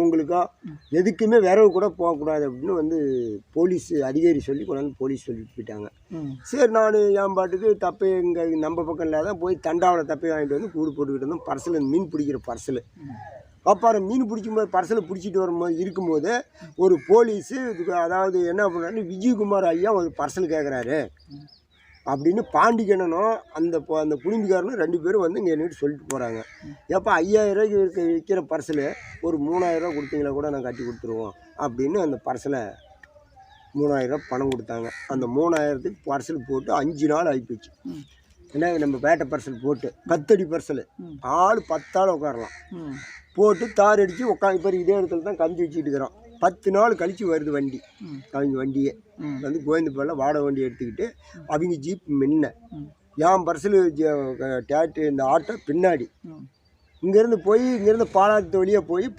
உங்களுக்கோ எதுக்குமே விரவு கூட போகக்கூடாது அப்படின்னு வந்து போலீஸ் அதிகாரி சொல்லி கொண்டாந்து போலீஸ் சொல்லிட்டு போயிட்டாங்க. சரி நான் என் பாட்டுக்கு தப்பை இங்கே நம்ம பக்கம் இல்லாத போய் தண்டாவில் தப்பை வாங்கிட்டு வந்து கூடு போட்டுக்கிட்டு இருந்தோம். பர்சல் மீன் பிடிக்கிற பர்சல். அப்புறம் மீன் பிடிக்கும்போது பர்சலை பிடிச்சிட்டு வரும்போது இருக்கும்போது ஒரு போலீஸு அதாவது என்ன பண்ணுறாரு, விஜயகுமார் ஐயா ஒரு பர்சல் கேட்குறாரு அப்படின்னு பாண்டிக்கண்ணனும் அந்த புனிந்துக்காரனும் 2 பேரும் வந்து இங்கே என்னட்டு சொல்லிட்டு போகிறாங்க. ஏப்பா 5000 ரூபாய்க்கு விற்கிற பர்சலு ஒரு 3000 ரூபா கொடுத்தீங்களா கூட நான் கட்டி கொடுத்துருவோம் அப்படின்னு அந்த பர்சலை 3000 ரூபா பணம் கொடுத்தாங்க. அந்த 3000த்துக்கு பர்சல் போட்டு 5 நாள் ஆகிப்போச்சு. ஏன்னா நம்ம பேட்டை பர்சல் போட்டு 10 அடி பர்சல் ஆள் 10 ஆள் உட்காரலாம் போட்டு தார் அடித்து இப்போ இதே இடத்துல தான் கஞ்சி வச்சுட்டு இருக்கிறோம். 10 நாள் கழித்து வருது வண்டி. அவங்க வண்டியே வந்து கோயந்தப்பள்ளியில் வாடகை வண்டி எடுத்துக்கிட்டு அவங்க ஜீப் முன்ன என் பர்சல் டேட்டு இந்த ஆட்டோ பின்னாடி இங்கேருந்து பாலாத்து வழியாக போய்